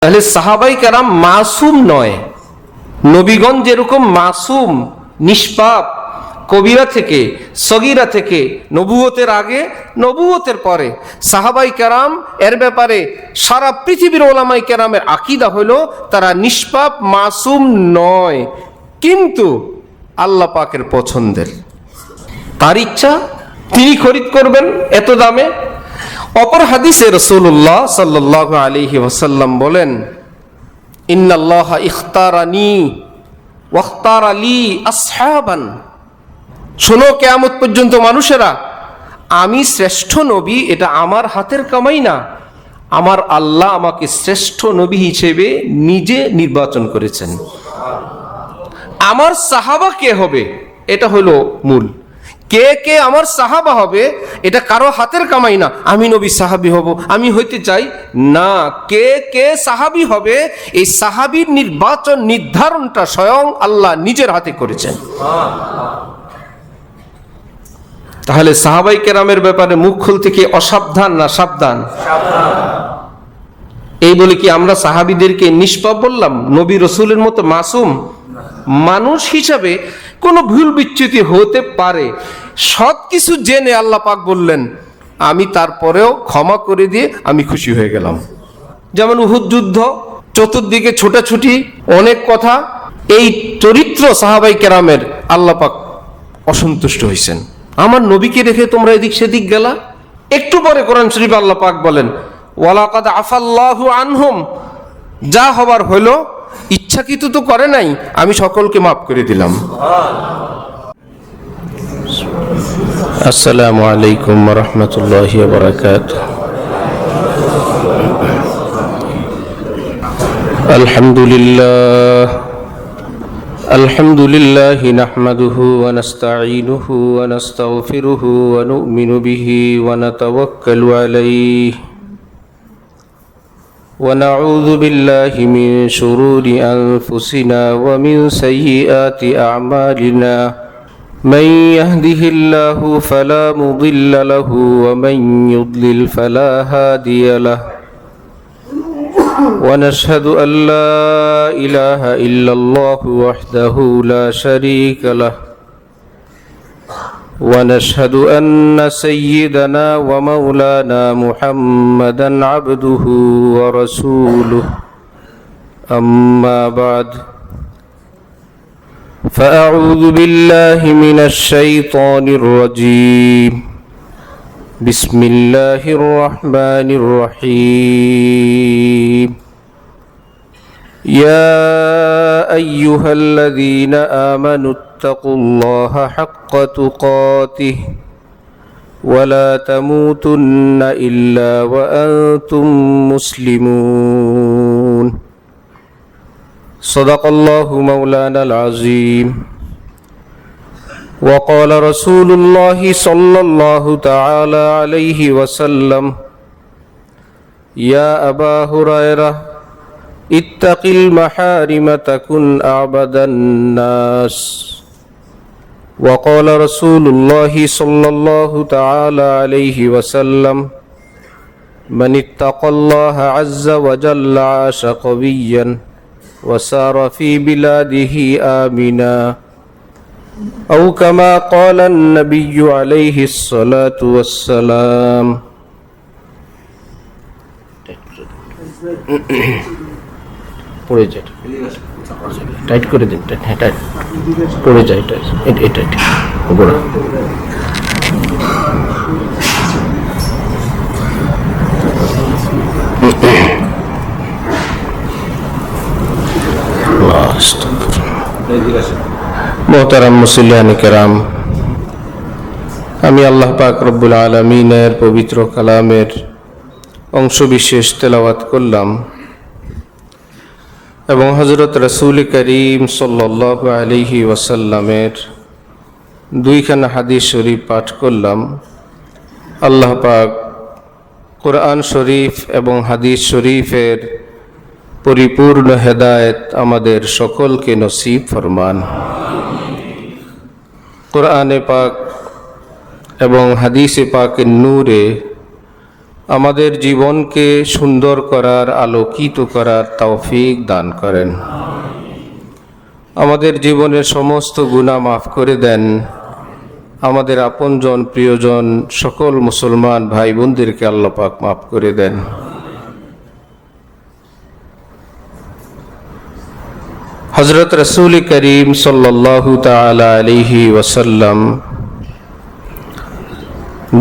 তাহলে সাহাবাই কেরাম মাসুম নয়। নবীগণ যেরকম মাসুম, নিষ্পাপ, কবিরা থেকে, সগীরা থেকে, নবুয়তের আগে, নবুয়তের পরে, সাহাবাই কেরাম এর ব্যাপারে সারা পৃথিবীর ওলামাই কেরামের আকীদা হলো তারা নিষ্পাপ, মাসুম নয়, কিন্তু আল্লাহ পাকের পছন্দের। তার ইচ্ছা, তিনি খরিদ করবেন এত দামে। অপর হাদিসে রাসূলুল্লাহ সাল্লাল্লাহু আলাইহি ওয়াসাল্লাম বলেন, ইন্নাল্লাহা ইখতারানি ওয়াখতারা লি আসহাবান। শোনো কিয়ামত পর্যন্ত মানুষেরা, আমি শ্রেষ্ঠ নবী এটা আমার হাতের কামাই না, আমার আল্লাহ আমাকে শ্রেষ্ঠ নবী হিসেবে নিজে নির্বাচন করেছেন। আমার সাহাবা কে হবে এটা হলো মূল। কে কে আমার সাহাবা হবে এটা কারো হাতের কামাই না, আমি নবী সাহাবী হব, আমি হইতে চাই না। কে কে সাহাবী হবে এই সাহাবীর নির্বাচন, নির্ধারণটা স্বয়ং আল্লাহ নিজের হাতে করেছেন। তাহলে সাহাবাই কেরামের ব্যাপারে মুখ খুলতে কি অসাবধান না সাবধান? এই বলে কি আমরা সাহাবীদেরকে নিষ্পাপ বললাম? নবী রসুলের মতো মাসুম মানুষ হিসাবে কোনো ভুল বিচ্যুতি হতে পারে, সব কিছু জেনে আল্লাহ পাক বললেন আমি তারপরেও ক্ষমা করে দিয়ে আমি খুশি হয়ে গেলাম। যেমন উহুদ যুদ্ধ, চতুর্দিকে ছোটাছুটি, অনেক কথা, এই চরিত্র সাহাবাই কেরামের আল্লাহ পাক অসন্তুষ্ট হয়েছেন। আমার নবীকে রেখে তোমরা এদিক সেদিক গেলা। একটু পরে কোরআন শরীফ আল্লাহ পাক বলেন, ওয়ালাকাদ আফাল্লাহু আনহুম, যা হবার হলো, ইচ্ছাকৃত তো করে নাই, আমি সকলকে মাফ করে দিলাম। আসসালামু আলাইকুম ওয়া রাহমাতুল্লাহি ওয়া বারাকাতুহু। আলহামদুলিল্লাহ নাহমাদুহু ওয়া নাস্তাঈনুহু ওয়া নাস্তাগফিরুহু ওয়া নু'মিনু বিহি ওয়া নাতাওয়াক্কালু আলাইহি ونعوذ بالله من شرور أنفسنا ومن سيئات أعمالنا من يهده الله فلا مضل له ومن يضلل فلا هادي له ونشهد أن لا إله إلا الله وحده لا شريك له ونشهد أن سيدنا ومولانا محمدا عبده ورسوله أما بعد فأعوذ بالله من الشيطان الرجيم بسم الله الرحمن الرحيم يا أيها الذين آمنوا اتقوا الله حق تقاته ولا تموتن إلا وأنتم مسلمون صدق الله مولانا العظيم وقال رسول الله صلى الله تعالى عليه وسلم يا أبا هريرة اتق المحارم تكن أعبد الناس وقال رسول الله صلى الله تعالى عليه وسلم من اتقى الله عز وجل عاش قويا وسار في بلاده آمنا أو كما قال النبي عليه الصلاة والسلام পড়ে যায়, টাইট করে দিন, হ্যাঁ টাইট পড়ে যায়, এটা গোড়া। মোহতারাম মুসল্লিয়ানে কেরাম, আমি আল্লাহ পাক রব্বুল আলামিনের পবিত্র কালামের অংশ বিশেষ তেলাওয়াত করলাম এবং হযরত রাসূল করিম সাল্লাল্লাহু আলাইহি ওয়াসাল্লামের দুইখানা হাদিস শরীফ পাঠ করলাম। আল্লাহ পাক কোরআন শরীফ এবং হাদিস শরীফের পরিপূর্ণ হেদায়েত আমাদের সকলকে নসিব ফরমান। কোরআনে পাক এবং হাদিসে পাকের নূরে আমাদের জীবনকে সুন্দর করার, আলোকিত করার তৌফিক দান করেন। আমাদের জীবনের সমস্ত গুনাহ মাফ করে দেন। আমাদের আপনজন, প্রিয়জন, সকল মুসলমান ভাই বোনদেরকে আল্লাহ পাক মাফ করে দেন। হযরত রাসূল করিম সাল্লাল্লাহু তাআলা আলাইহি ওয়াসাল্লাম,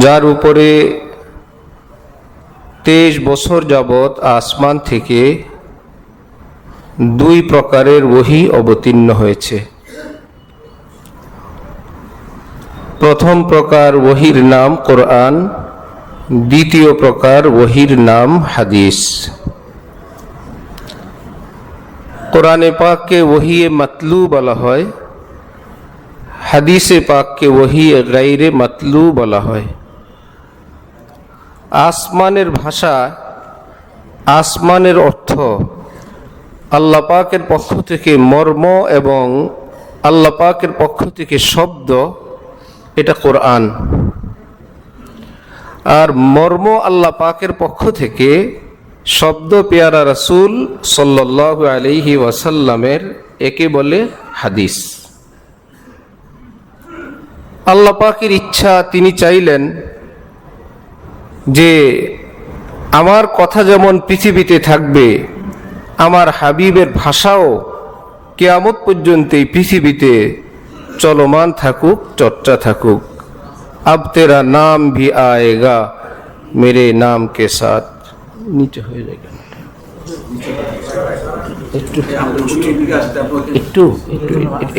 যার উপরে 23 বছর যাবৎ আসমান থেকে 2 প্রকারের ওহী অবতীর্ণ হয়েছে। প্রথম প্রকার ওহীর নাম কোরআন, দ্বিতীয় প্রকার ওহীর নাম হাদিস। কোরআনে পাককে ওহী মাতলু বলা হয়, হাদিসে পাককে ওহী গায়রে মাতলু বলা হয়। আসমানের ভাষা, আসমানের অর্থ, আল্লাহ পাকের পক্ষ থেকে মর্ম এবং আল্লাহ পাকের পক্ষ থেকে শব্দ, এটা কোরআন। আর মর্ম আল্লাহ পাকের পক্ষ থেকে শব্দ পেয়ারা রাসূল সাল্লাল্লাহু আলাইহি ওয়াসাল্লামের, একে বলে হাদিস। আল্লাহ পাকের ইচ্ছা, তিনি চাইলেন যে আমার কথা যেমন পৃথিবীতে থাকবে, আমার হাবিবের ভাষাও কিয়ামত পর্যন্ত এই পৃথিবীতে চলমান থাকুক, চর্চা থাকুক। আব তেরা নাম ভি আয়েগা মেরে নাম কে সাথ। নিচে হয়ে যায় একটু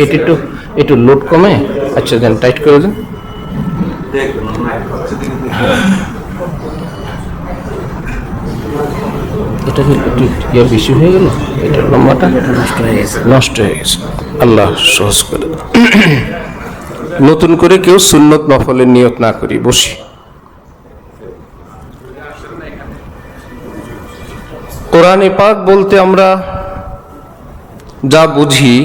একটু একটু লোড কমে। আচ্ছা দেন, টাইট করে দেন। এটা একটু ইয়ে বেশি হয়ে গেল, এটা লম্বাটা নষ্ট হয়ে গেছে। আল্লাহ সহজ করে। নতুন করে কেউ সুন্নত নফলের নিয়ত না করি, বসি। কোরআনে পাক বলতে আমরা যা বুঝি,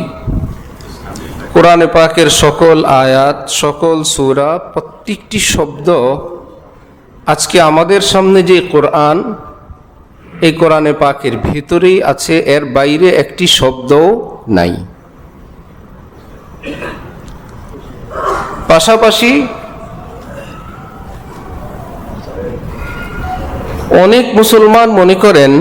কোরআনে পাকের সকল আয়াত, সকল সূরা, প্রত্যেকটি শব্দ আজকে আমাদের সামনে যে কোরআন, এই কোরআনে পাকের ভিতরেই আছে, এর বাইরে একটি শব্দও নাই। পাশাপাশি অনেক মুসলমান মনে করেন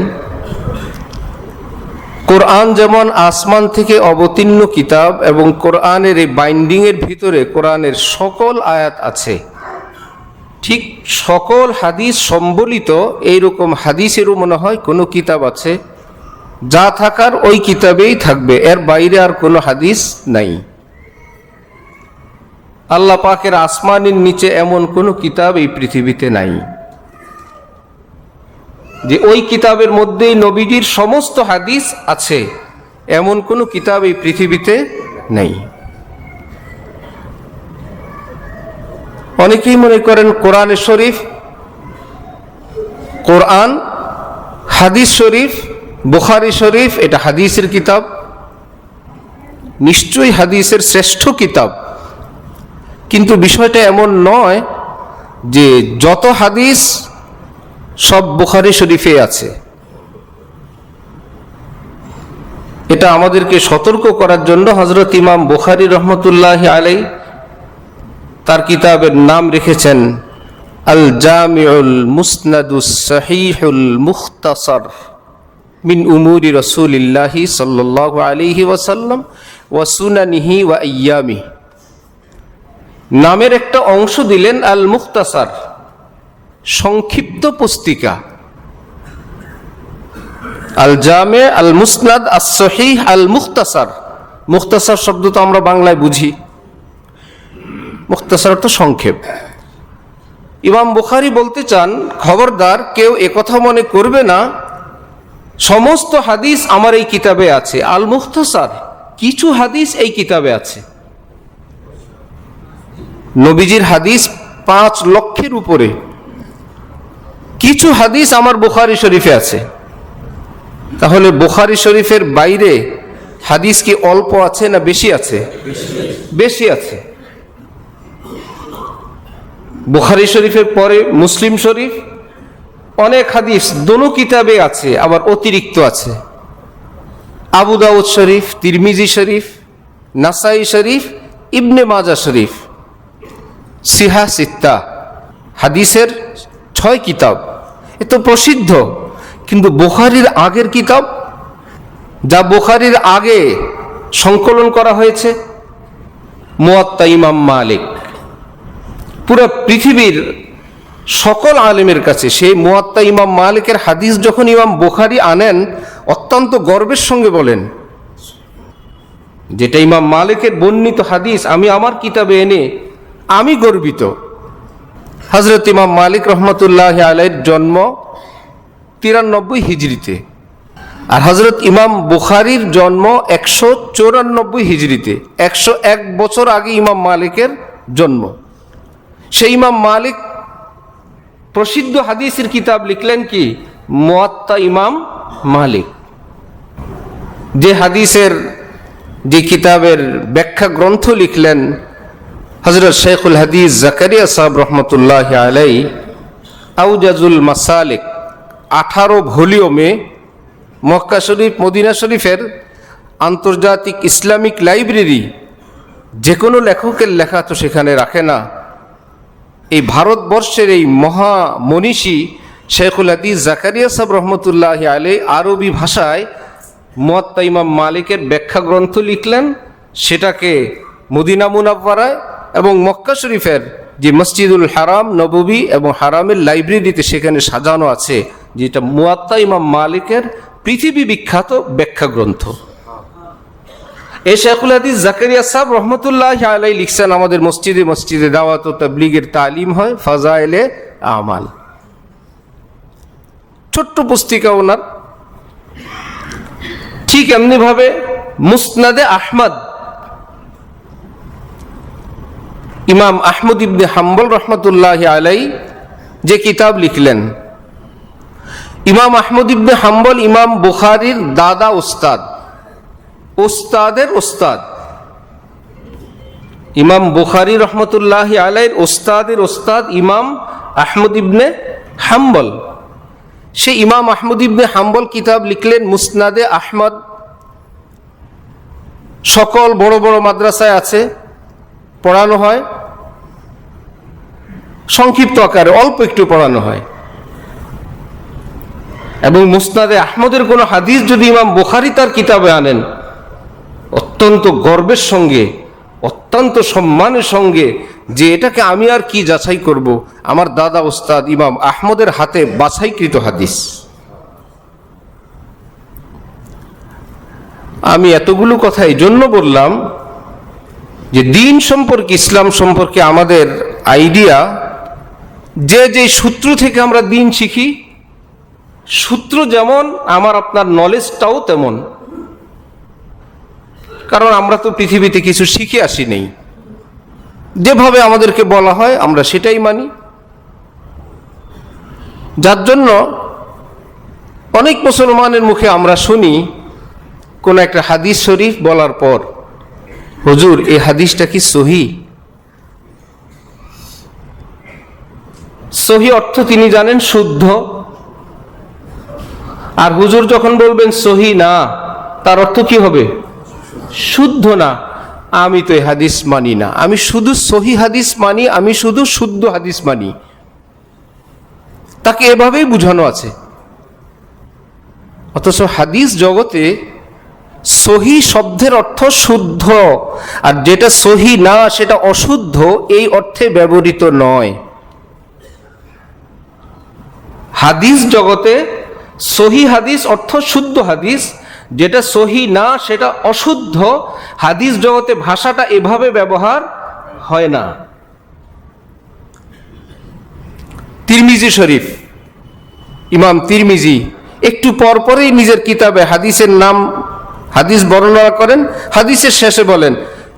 কোরআন যেমন আসমান থেকে অবতীর্ণ কিতাব এবং কোরআনের এই বাইন্ডিং এর ভিতরে কোরআনের সকল আয়াত আছে, ঠিক সকল হাদিস সম্বলিত এইরকম হাদিসেরও মনে হয় কোনো কিতাব আছে, যা থাকার ওই কিতাবেই থাকবে, এর বাইরে আর কোনো হাদিস নাই। আল্লাহ পাকের আসমানের নিচে এমন কোনো কিতাব এই পৃথিবীতে নাই যে ওই কিতাবের মধ্যেই নবীজির সমস্ত হাদিস আছে, এমন কোনো কিতাব এই পৃথিবীতে নেই। অনেকেই মনে করেন কোরআনে শরীফ, কোরআন, হাদিস শরীফ, বুখারী শরীফ এটা হাদিসের কিতাব, নিশ্চয়ই হাদিসের শ্রেষ্ঠ কিতাব। কিন্তু বিষয়টা এমন নয় যে যত হাদিস সব বুখারী শরীফে আছে। এটা আমাদেরকে সতর্ক করার জন্য হযরত ইমাম বুখারী রহমতুল্লাহি আলাইহি তার কিতাবের নাম রেখেছেন আল জামিউল মুসনাদুস সহিহুল মুখতাসার মিন উমুরি রাসূলিল্লাহি সাল্লাল্লাহু আলাইহি ওয়াসাল্লাম ওয়া সুনানিহি ওয়া আইয়ামিহি। নামের একটা অংশ দিলেন আল মুখতাসার, সংক্ষিপ্ত পুস্তিকা। আল জামে, আল মুসনাদ, আস সহিহ, আল মুখতাসার। মুখতাসার শব্দ তো আমরা বাংলায় বুঝি, মুখতাসার তো সংক্ষেপ। ইমাম বুখারী বলতে চান, খবরদার কেউ একথা মনে করবে না সমস্ত হাদিস আমার এই কিতাবে আছে। আল মুখতাসার, কিছু হাদিস এই কিতাবে আছে। নবীজির হাদিস 5 লক্ষের উপরে, কিছু হাদিস আমার বুখারী শরীফে আছে। তাহলে বুখারী শরীফের বাইরে হাদিস কি অল্প আছে না বেশি আছে? বেশি আছে। বুখারী শরীফের পরে মুসলিম শরীফ, অনেক হাদিস দোনো কিতাবে আছে, আবার অতিরিক্ত আছে। আবু দাউদ শরীফ, তিরমিজি শরীফ, নাসাই শরীফ, ইবনে মাজা শরীফ, সিহা সিত্তা, হাদিসের 6 কিতাব। এ তো প্রসিদ্ধ। কিন্তু বুখারীর আগের কিতাব, যা বুখারীর আগে সংকলন করা হয়েছে, মুয়াত্তা ইমাম মালিক, পুরো পৃথিবীর সকল আলেমের কাছে সেই মুয়াত্তা ইমাম মালিকের হাদিস যখন ইমাম বুখারী আনেন, অত্যন্ত গর্বের সঙ্গে বলেন, যেটা ইমাম মালিকের বর্ণিত হাদিস আমি আমার কিতাবে এনে আমি গর্বিত। হযরত ইমাম মালিক রহমতুল্লাহ আলাইহির জন্ম 93 হিজরিতে, আর হযরত ইমাম বুখারীর জন্ম 194 হিজরিতে। 101 বছর আগে ইমাম মালিকের জন্ম। সেই ইমাম মালিক প্রসিদ্ধ হাদিসের কিতাব লিখলেন কি? মুয়াত্তা ইমাম মালিক। যে হাদিসের, যে কিতাবের ব্যাখ্যা গ্রন্থ লিখলেন হযরত শেখুল হাদিস জাকারিয়া সাহেব রহমতুল্লাহ আলাইহি, আউজাজুল মাসালিক, 18 ভলিউমে মক্কা শরীফ, মদিনা শরীফের আন্তর্জাতিক ইসলামিক লাইব্রেরি যে কোনো লেখকের লেখা তো সেখানে রাখে না। এই ভারতবর্ষের এই মহা মনীষী শেখুল হাদিস জাকারিয়া সাহেব রহমতুল্লাহ আলাইহি আরবি ভাষায় মুয়াত্তা ইমাম মালিকের ব্যাখ্যা গ্রন্থ লিখলেন। সেটাকে মদিনা মুনাওয়ারায় এবং মক্কা শরীফের যে মসজিদুল হারাম, নববী এবং হারামের লাইব্রেরিতে সেখানে সাজানো আছে, যেটা মুয়াত্তা ইমাম মালিকের পৃথিবী বিখ্যাত ব্যাখ্যা গ্রন্থ। এই শেখুল হাদিস জাকারিয়া সাহেব রহমতুল্লাহ আলাইহি লিখছেন, আমাদের মসজিদে মসজিদে দাওয়াত ও তাবলীগের তালিম হয়, ফাজাইলে আমাল। ছোট্ট পুস্তিকা ওনার। ঠিক এমনি ভাবে মুসনাদে আহমদ, ইমাম আহমদ ইবনে হাম্বল রহমতুল্লাহ আলাইহি যে কিতাব লিখলেন, ইমাম আহমদ ইবনে হাম্বল ইমাম বুখারীর দাদা উস্তাদ, উস্তাদের উস্তাদ। ইমাম বুখারী রহমতুল্লাহ আলাইহির উস্তাদের উস্তাদ ইমাম আহমদ ইবনে হাম্বল। সেই ইমাম আহমদ ইবনে হাম্বল কিতাব লিখলেন মুসনাদে আহমদ। সকল বড় বড় মাদ্রাসায় আছে, পড়ানো হয়, সংক্ষিপ্ত আকারে অল্প একটু পড়ানো হয়। এবং মুসনাদে আহমদের কোনো হাদিস যদি ইমাম বুখারী তার কিতাবে আনেন, অত্যন্ত গর্বের সঙ্গে, অত্যন্ত সম্মানের সঙ্গে, যে এটাকে আমি আর কি যাচাই করব, আমার দাদা উস্তাদ ইমাম আহমদের হাতে বাছাইকৃত হাদিস। আমি এতগুলো কথা এই জন্য বললাম যে দিন সম্পর্কে, ইসলাম সম্পর্কে আমাদের আইডিয়া, যে যে সূত্র থেকে আমরা দিন শিখি, সূত্র যেমন আমার আপনার নলেজটাও তেমন। কারণ আমরা তো পৃথিবীতে কিছু শিখে আসি নেই, যেভাবে আমাদেরকে বলা হয় আমরা সেটাই মানি। যার জন্য অনেক মুসলমানের মুখে আমরা শুনি কোন একটা হাদিস শরীফ বলার পর, হুজুর এই হাদিসটা কি সহি? সহি অর্থ তিনি জানেন শুদ্ধ। আর হুজুর যখন বলবেন সহি না, তার অর্থ কি হবে? শুদ্ধ না। আমি তো এই হাদিস মানি না, আমি শুধু সহি হাদিস মানি, আমি শুধু শুদ্ধ হাদিস মানি। তাকে এভাবেই বুঝানো আছে। অথচ হাদিস জগতে সহি শব্দের অর্থ শুদ্ধ, আর যেটা সহি না সেটা অশুদ্ধ, এই অর্থে ব্যবহৃত নয়। হাদিস জগতে সহি হাদিস অর্থ শুদ্ধ হাদিস, যেটা সহি না সেটা অশুদ্ধ। হাদিস জগতে ভাষাটা এভাবে ব্যবহার হয় না। তিরমিজি শরীফ, ইমাম তিরমিজি একটু পরপরই নিজের কিতাবে হাদিসের নাম, হাদিস বর্ণনা করেন, হাদিসের শেষে বলেন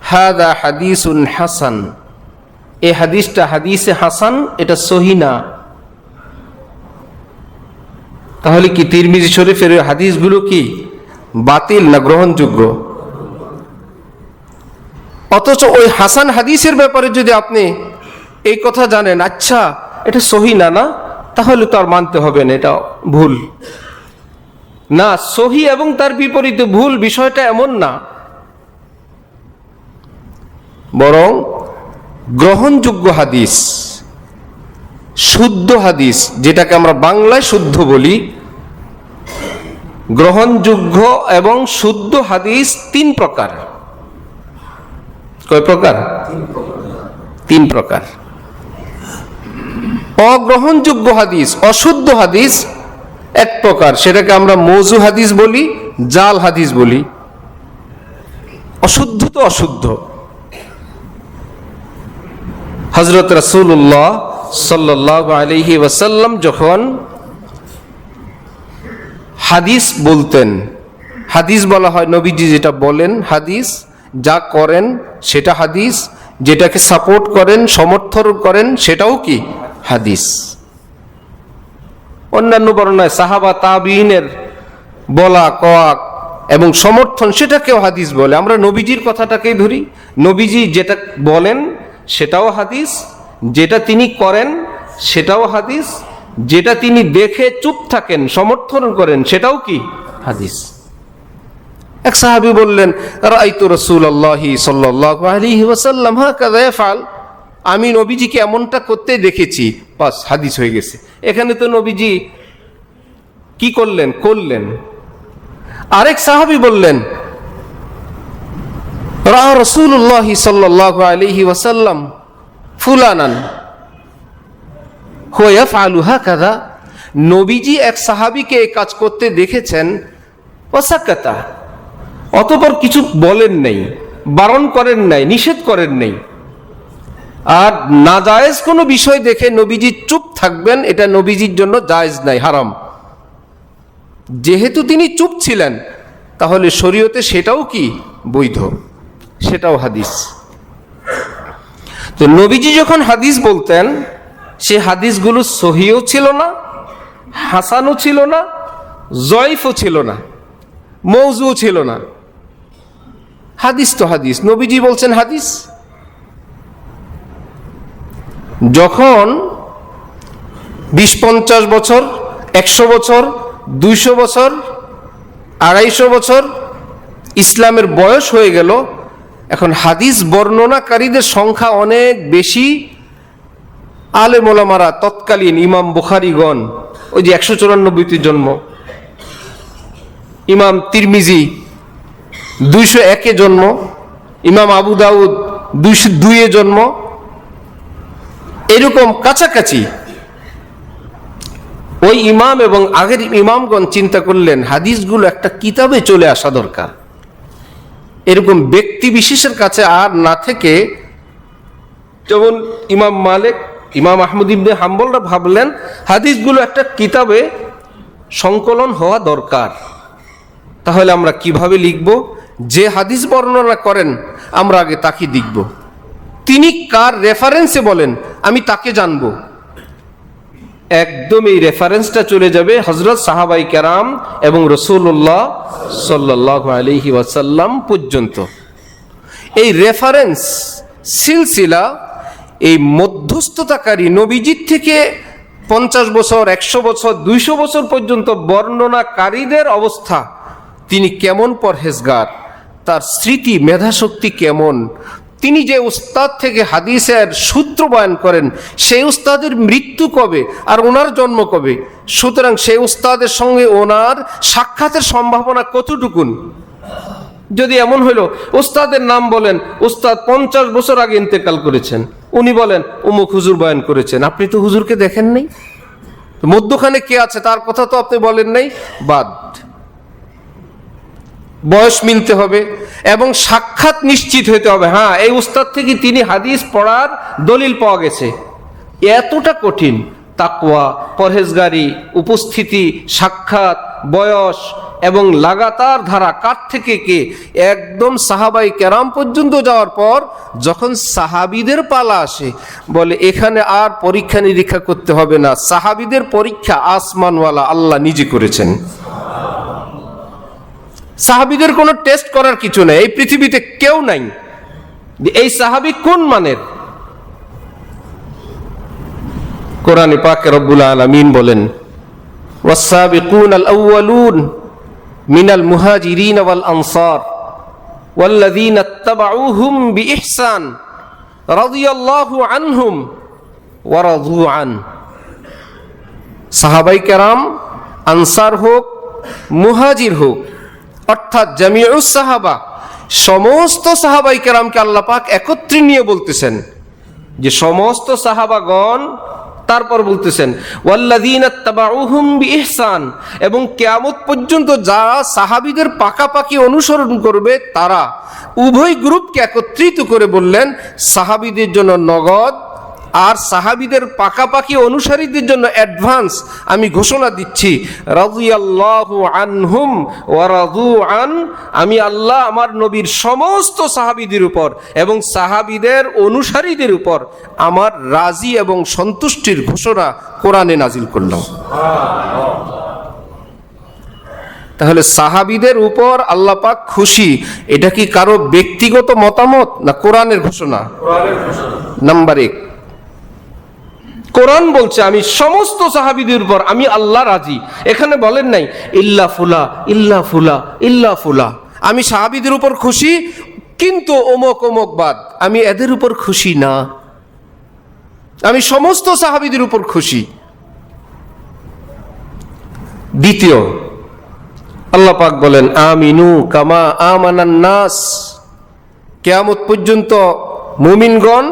হাদা হাদিসুন হাসান, এই হাদিসটা হাদিসে হাসান, এটা সহি না। তাহলে কি তিরমিজি শরীফের হাদিসগুলো কি বাতিল না গ্রহণযোগ্য? অথচ ওই হাসান হাদিসের ব্যাপারে যদি আপনি এই কথা জানেন, আচ্ছা এটা সহি না, না তাহলে তো আর মানতে হবে না, এটা ভুল। না, সহি এবং তার বিপরীতে ভুল বিষয়টা এমন না, বরং গ্রহণযোগ্য হাদিস, শুদ্ধ হাদিস, যেটাকে আমরা বাংলায় শুদ্ধ বলি, গ্রহণযোগ্য এবং শুদ্ধ হাদিস তিন প্রকার। কয় প্রকার? তিন প্রকার। অগ্রহণযোগ্য হাদিস, অশুদ্ধ হাদিস এক প্রকার, সেটাকে আমরা মৌজু হাদিস বলি, জাল হাদিস বলি। অশুদ্ধ তো অশুদ্ধ। হযরত রাসূলুল্লাহ সাল্লাল্লাহু আলাইহি ওয়াসাল্লাম যখন হাদিস বলতেন, হাদিস বলা হয় নবীজি যেটা বলেন হাদিস, যা করেন সেটা হাদিস, যেটাকে সাপোর্ট করেন, সমর্থন করেন সেটাও কি হাদিস। অন্যান্য বর্ণনায় সাহাবা তাবিঈনের বলা কওয়া এবং সমর্থন সেটাকেও হাদিস বলে। আমরা নবীজির কথাটাকেই ধরি, নবীজি যেটা বলেন সেটাও হাদিস, যেটা তিনি করেন সেটাও হাদিস, যেটা তিনি দেখে চুপ থাকেন সমর্থন করেন সেটাও কি হাদিস। এক সাহাবী বললেন, রাআইতু রাসূলুল্লাহি সাল্লাল্লাহু আলাইহি ওয়াসাল্লাম হাকাযা ইয়াফআল, আমি নবীজিকে এমনটা করতে দেখেছি, বাস হাদিস হয়ে গেছে। এখানে তো নবীজি কি করলেন? করলেন। আরেক সাহাবী বললেন, রাআ রাসূলুল্লাহি সাল্লাল্লাহু আলাইহি ওয়াসাল্লাম ফুলানান হুয়া ইয়াফআলু হাকাযা, নবীজি এক সাহাবীকে এই কাজ করতে দেখেছেন, ওয়াসাকাতা, অতঃপর কিছু বলেন নাই, বারণ করেন নাই, নিষেধ করেন নাই। আর নাজায়েজ কোনো বিষয় দেখে নবীজি চুপ থাকবেন, এটা নবীজির জন্য জায়েজ নাই, হারাম। যেহেতু তিনি চুপ ছিলেন, তাহলে শরীয়তে সেটাও কি বৈধ, সেটাও হাদিস। তো নবীজি যখন হাদিস বলতেন, সে হাদিসগুলো সহিও ছিল না, হাসানও ছিল না, জয়ীফও ছিল না, মৌজুও ছিল না। হাদিস তো হাদিস, নবীজি বলছেন হাদিস। যখন 20-50 বছর, 100 বছর, 200 বছর, 250 বছর ইসলামের বয়স হয়ে গেল, এখন হাদিস বর্ণনাকারীদের সংখ্যা অনেক বেশি। আলেম ওলামারা তৎকালীন ইমাম বুখারীগণ, ওই যে 194তে জন্ম, ইমাম তিরমিজি 201-এ জন্ম, ইমাম আবু দাউদ 202-এ জন্ম, এরকম কাছাকাছি ওই ইমাম এবং আগের ইমামগণ চিন্তা করলেন হাদিসগুলো একটা কিতাবে চলে আসা দরকার। এরকম ব্যক্তি বিশেষের কাছে আর না থেকে, যেমন ইমাম মালিক, ইমাম আহমদ ইবনে হাম্বলরা ভাবলেন হাদিসগুলো একটা কিতাবে সংকলন হওয়া দরকার। তাহলে আমরা কিভাবে লিখব? যে হাদিস বর্ণনা করেন আমরা আগে তাকে দেখব, তিনি কার রেফারেন্সে বলেন আমি তাকে জানব। একদম এই রেফারেন্সটা চলে যাবে হযরত সাহাবাই কেরাম এবং রাসূলুল্লাহ সাল্লাল্লাহু আলাইহি ওয়াসাল্লাম পর্যন্ত। এই রেফারেন্স সিলসিলা, এই মধ্যস্থতাকারী নবীজির থেকে 50 বছর, 100 বছর, 200 বছর পর্যন্ত বর্ণনাকারীদের অবস্থা, তিনি কেমন পরহেজগার, তার স্মৃতি মেধাশক্তি কেমন, তিনি যে উস্তাদ থেকে হাদিসের সূত্র বয়ান করেন, সেই উস্তাদের মৃত্যু কবে আর ওনার জন্ম কবে, সুতরাং সেই উস্তাদের সঙ্গে ওনার সাক্ষাতের সম্ভাবনা কতটুকুন। যদি এমন হইল উস্তাদের নাম বলেন, উস্তাদ 50 বছর আগে ইন্তেকাল করেছেন, উনি বলেন অমুক হুজুর বয়ান করেছেন, আপনি তো হুজুরকে দেখেন নাই, মধ্যখানে কে আছে তার কথা তো আপনি বলেন নাই, বাদ। বয়স মিলতে হবে এবং সাক্ষাৎ নিশ্চিত হতে হবে, হ্যাঁ এই উস্তাদ থেকে তিনি হাদিস পড়ার দলিল পাওয়া গেছে। এতটা কঠিন তাকওয়া, পরহেজগারি, উপস্থিতি, সাক্ষাৎ, বয়স এবং লাগাতার ধারা কার থেকে কে, একদম সাহাবাই কেরাম পর্যন্ত যাওয়ার পর যখন সাহাবীদের পালা আসে, বলে এখানে আর পরীক্ষা নিরীক্ষা করতে হবে না, সাহাবীদের পরীক্ষা আসমানওয়ালা আল্লাহ নিজে করেছেন। সাহাবীদের কোনো টেস্ট করার কিছু নেই, এই পৃথিবীতে কেউ নাই এই সাহাবী কোন মানের। কোরআনে পাকে রব্বুল আলামিন বলেন, ওয়াস-সাবিকুনাল আউওয়ালুন মিনাল মুহাজিরিন ওয়াল আনসার ওয়াল্লাযীনা ইত্তাবাউহুম বিইহসান রাদিয়াল্লাহু আনহুম ওয়া রাদু আন। সাহাবায়ে কেরাম, আনসার হোক মুহাজির হোক, অর্থাৎ জামিউস সাহাবা, সমস্ত সাহাবায়ে কেরামকে আল্লাহ পাক একত্রে নিয়ে বলতেছেন যে সমস্ত সাহাবাগণ, তারপর বলতেছেন ওয়াল্লাযীনা ইত্তাবাউহুম বিইহসান, এবং কিয়ামত পর্যন্ত যারা সাহাবীদের পাকাপাকি অনুসরণ করবে তারা, উভয় গ্রুপকে একত্রিত করে বললেন সাহাবীদের জন্য নগদ আর সাহাবীদের পাকাপাকি অনুসারীদের জন্য অ্যাডভান্স আমি ঘোষণা দিচ্ছি, রাদিয়াল্লাহু আনহুম ওয়া রাদু আন, আমি আল্লাহ আমার নবীর সমস্ত সাহাবীদের উপর এবং সাহাবীদের অনুসারীদের উপর আমার রাজি এবং সন্তুষ্টির ঘোষণা কোরআনে নাজিল করলাম। তাহলে সাহাবীদের উপর আল্লাহ পাক খুশি, এটা কি কারো ব্যক্তিগত মতামত না কোরআনের ঘোষণা? নাম্বার 1, কোরআন বলছে আমি সমস্ত সাহাবীদের উপর আমি আল্লাহ রাজি। এখানে বলেন নাই ইল্লা ফুলা ইল্লা ফুলা ইল্লা ফুলা, আমি সাহাবীদের উপর খুশি কিন্তু অমুক অমুক বাদ, আমি এদের উপর খুশি না, আমি সমস্ত সাহাবীদের উপর খুশি। দ্বিতীয়, আল্লাহ পাক বলেন আমিনু কামা আমানান নাস, কিয়ামত পর্যন্ত মুমিনগণ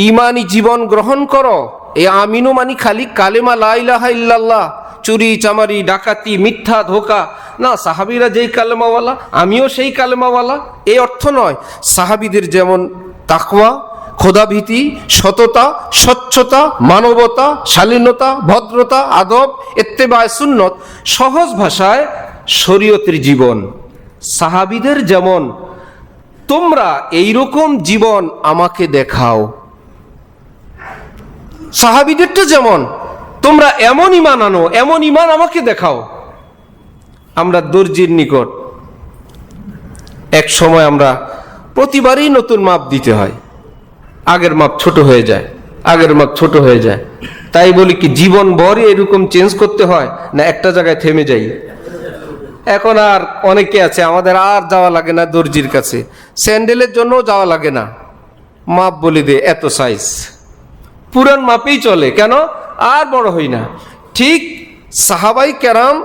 ঈমানি জীবন গ্রহণ করো। এই আমিনু মানে খালি কালেমা লা ইলাহা ইল্লাল্লাহ, চুরি চামারি ডাকাতি মিথ্যা ধোঁকা না, সাহাবীরা যেই কালেমাওয়ালা আমিও সেই কালেমাওয়ালা, এই অর্থ নয়। সাহাবীদের যেমন তাকওয়া, খোদাভীতি, সততা, স্বচ্ছতা, মানবতা, শালীনতা, ভদ্রতা, আদব, ইত্তেবায়ে সুন্নত, সহজ ভাষায় শরীয়তের জীবন, সাহাবীদের যেমন তোমরা এইরকম জীবন আমাকে দেখাও। সাহাবীদেরটা যেমন তোমরা এমন ঈমান আনো, এমন ঈমান আমাকে দেখাও। আমরা দর্জির নিকট এক সময় আমরা প্রতিবারই নতুন মাপ দিতে হয়, আগের মাপ ছোট হয়ে যায়, আগের মাপ ছোট হয়ে যায়। তাই বলি কি জীবন ভরই এরকম চেঞ্জ করতে হয় না একটা জায়গায় থেমে যাই? এখন আর অনেকে আছে আমাদের আর যাওয়া লাগে না দর্জির কাছে, স্যান্ডেলের জন্য যাওয়া লাগে না, মাপ বলে দে এত সাইজ, পুরান মাপেই চলে, কেন আর বড় হই না। ঠিক সাহাবাই কেরাম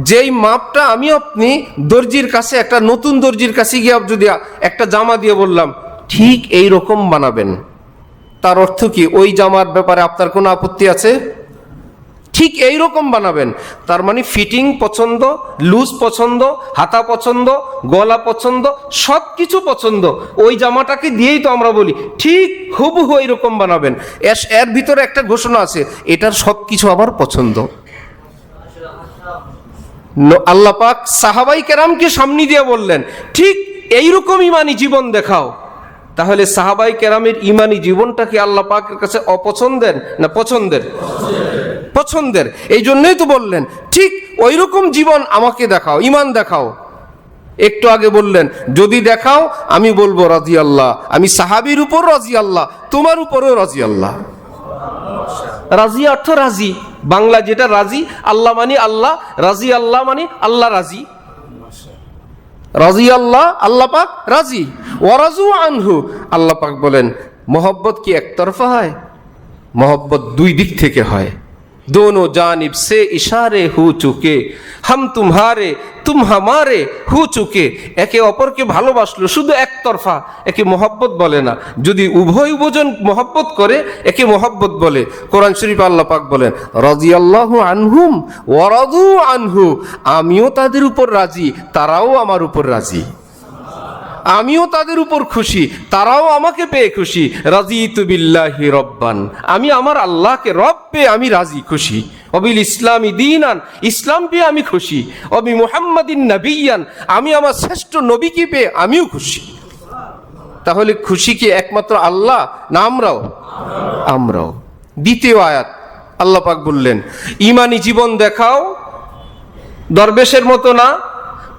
যেই মাপটা আমি আপনি দর্জির কাছে, একটা নতুন দর্জির কাছে গিয়ে যদি একটা জামা দিয়ে বললাম ঠিক এই রকম বানাবেন, তার অর্থ কি ওই জামার ব্যাপারে আপনার কোনো আপত্তি আছে? ঠিক এই রকম বানাবেন, তার মানে ফিটিং পছন্দ, লুজ পছন্দ, হাতা পছন্দ, গলা পছন্দ, সব কিছু পছন্দ, ওই জামাটাকে দিয়েই তো আমরা বলি ঠিক হুবহু এরকম বানাবেন। এর ভিতরে একটা ঘোষণা আছে, এটার সব কিছু আবার পছন্দ। আল্লাহ পাক সাহাবাই কেরামকে সামনে দিয়ে বললেন ঠিক এইরকম ঈমানি জীবন দেখাও। তাহলে সাহাবাই কেরামের ঈমানি জীবনটা কি আল্লাহ পাকের কাছে অপছন্দের না পছন্দের? পছন্দের। এই জন্যই তো বললেন ঠিক ওই রকম জীবন আমাকে দেখাও, ঈমান দেখাও। একটু আগে বললেন যদি দেখাও আমি বলবো রাজি আল্লাহ, আমি সাহাবীর উপর রাজি আল্লাহ, তোমার উপরও রাজি আল্লাহ। রাজি অর্থ রাজি, বাংলা যেটা রাজি, আল্লাহ মানে আল্লাহ, রাজি আল্লাহ মানে আল্লাহ রাজি। রাজি আল্লাহ, আল্লাহ পাক রাজি। ওয়ারাজু আনহু, আল্লাহ পাক বলেন মোহব্বত কি একতরফা হয়? মোহব্বত দুই দিক থেকে হয়। दोनों जानिब से इशारे हो चुके, हम तुम्हारे तुम हमारे हो चुके। একে অপরকে ভালোবাসলো শুধু একতরফা, একে মোহব্বত বলে না। যদি উভয় উভজন মোহব্বত করে একে মোহব্বত বলে। কোরআন শরীফে আল্লাহ পাক বলেন রাদিয়াল্লাহু আনহুম ওয়া রাদু আনহু, আমিও তাদের উপর রাজি, তারাও আমার উপর রাজি। আমিও তাদের উপর খুশি, তারাও আমাকে পেয়ে খুশি। রাজিতু বিল্লাহি রব্বান, আমি আমার আল্লাহকে রব পেয়ে আমি রাজি খুশি। অবিল ইসলামী দীনান, ইসলাম পেয়ে আমি খুশি। অবি মুহাম্মাদিন নবিয়ান, আমি আমার শ্রেষ্ঠ নবীকে পেয়ে আমিও খুশি। তাহলে খুশি কি একমাত্র আল্লাহ না আমরাও? আমরাও। দ্বিতীয় আয়াত আল্লাহ পাক বললেন ঈমানি জীবন দেখাও, দরবেশের মতো না,